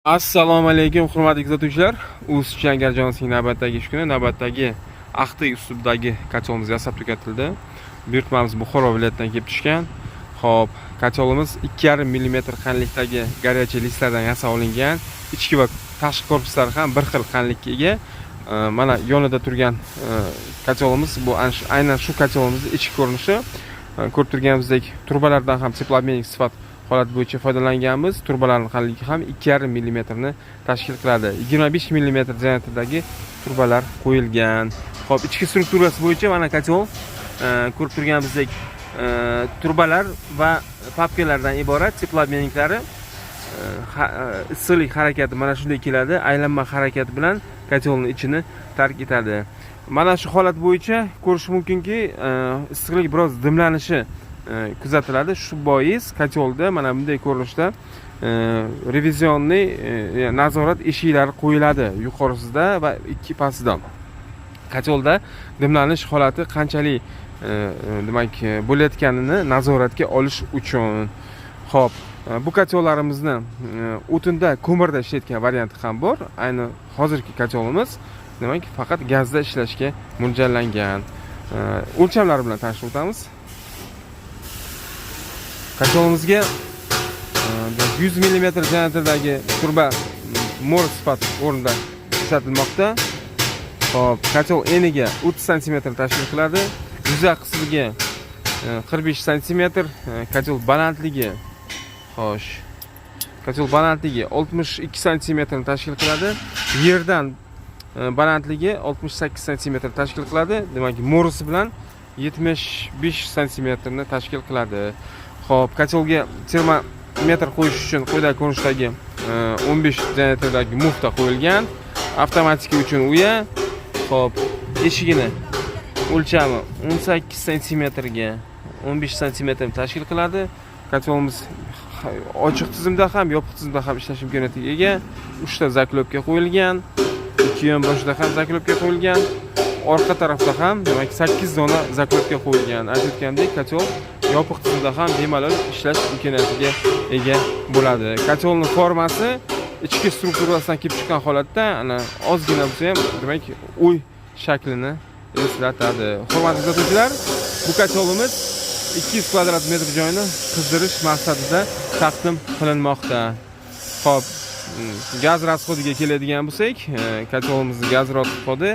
Assalomu alaykum hurmatli kuzatuvchilar. O'zbekiston Garjonsining navbatdagi ish kuni, navbatdagi Aqto'y uslubidagi kacholimiz yasab tugatildi. Buyurtmamiz Buxoro viloyatidan kelib tushgan. Xo'p, kacholimiz 2,5 mm qanlikdagi горячий listlardan yasab olingan. Ichki va tashqi korpuslari ham bir xil qanlikka ega. Mana yonida turgan kacholimiz bu aynan shu kacholimizning ichki ko'rinishi. Ko'rib turganimizdek turbalardan ham teplobmenik sifat holat bo'yicha foydalanganmiz. Turbalarning qanligi ham 2,5 mm ni tashkil qiladi. 25 mm diametrdagi turbalar qo'yilgan. Xo'p, ichki strukturasi bo'yicha mana kachol ko'rib turganimizdek turbalar va papkalardan iborat. Teplobmeniklari issiqlik harakati mana shunday keladi. Aylanma harakati bilan kacholning ichini tark etadi. Mana shu holat bo'yicha ko'rish mumkinki, issiqlik biroz dimlanishi kuzatiladi. Shu bois kacholda mana bunday ko'rinishda revizionniy nazorat eshiklari qo'yiladi yuqorisida va ikki pastida. Kacholda dimlanish holati qanchalik demak bo'layotganini nazoratga olish uchun. Xo'p, bu kachollarimizni o'tinda, ko'mirda ishlayotgan varianti ham bor. Ayni hozirgi kacholimiz demak faqat gazda ishlashga mo'ljallangan. O'lchamlari bilan tanishib o'tamiz. Kacholimizga 100 mm diametrdagi turba mor sifat o'rnida ishlatilmoqda. Hop, kachol eniga 30 cm tashkil qiladi. Yuzaq qismiga 45 cm, kachol balandligi xo'sh. Kachol balandligi 62 cm ni tashkil qiladi. Yerdan balandligi 68 cm tashkil qiladi. Demak, mo'risi bilan 75 cm ni tashkil qiladi. Xo'p, kacholga termometr qo'yish uchun quyidagi ko'rinishdagi 15 diametrdagi mufta qo'yilgan. Avtomatika uchun uya. Xo'p, eshigini o'lchami 18 cm ga 15 cm tashkil qiladi. Kacholimiz ochiq tizimda ham, yopiq tizimda ham ishlash imkoniyatiga ega. 3 ta zaklopka qo'yilgan. Ikki yon boshida ham zaklopka qo'yilgan. Orqa tarafda ham demak 8 dona zaklopka qo'yilgan. Aytayotgandek, kachol yopiq tizimda ham bemalol ishlash imkoniyatiga ega bo'ladi. Kacholning formasi ichki strukturasidan kelib chiqqan holatda ana ozgina bo'lsa ham demak uy shaklini eslatadi. Hurmatli kuzatuvchilar, bu kacholimiz 200 kvadrat metr joyni qizdirish maqsadida taqdim qilinmoqda. Xo'p, gaz rasxodiga keladigan bo'lsak, kacholimizning gaz rasxodi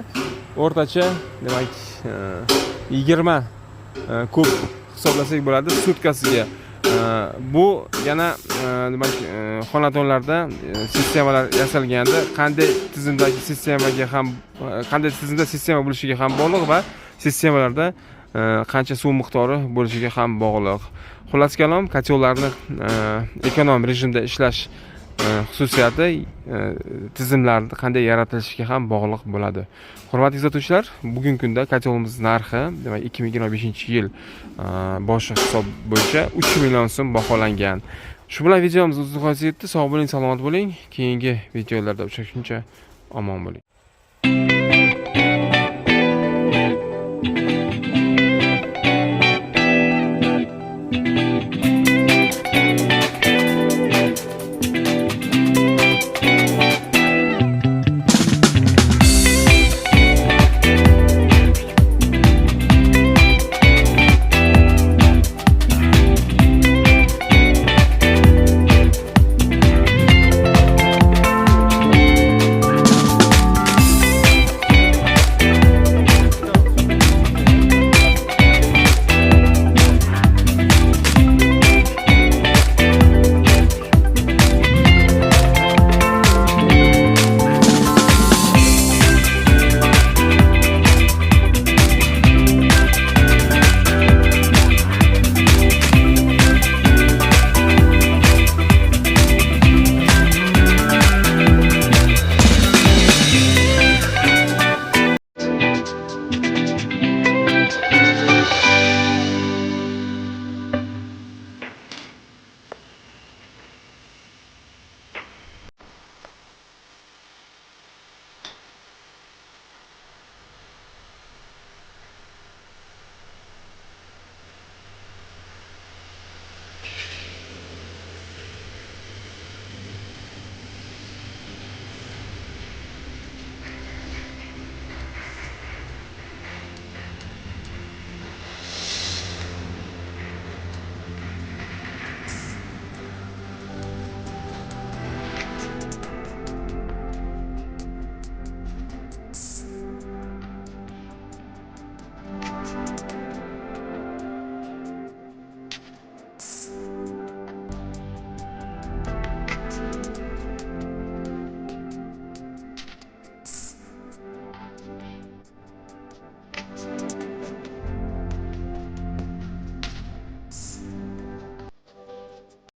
o'rtacha demak 20 kub hisoblasak bo'ladi sutkasiga. Bu yana demak xonadonlarda sistemalar yasalganda qanday tizimdagi sistemaga ham qanday tizimda sistema bo'lishiga ham bog'liq va sistemalarda qancha suv miqdori bo'lishiga ham bog'liq. Xullas kalom, kachollarni ekonom rejimda ishlash xususiyati tizimlarda qanday yaratilishiga ham bog'liq bo'ladi. Hurmatli kuzatuvchilar, bugungi kunda kacholimiz narxi demak 2025-yil boshi hisob bo'yicha 3 million so'm baholangan. Shu bilan videomiz o'z nihoyasiga yetdi. Sog' bo'ling, salomat bo'ling. Keyingi videolarda uchrashguncha omon bo'ling.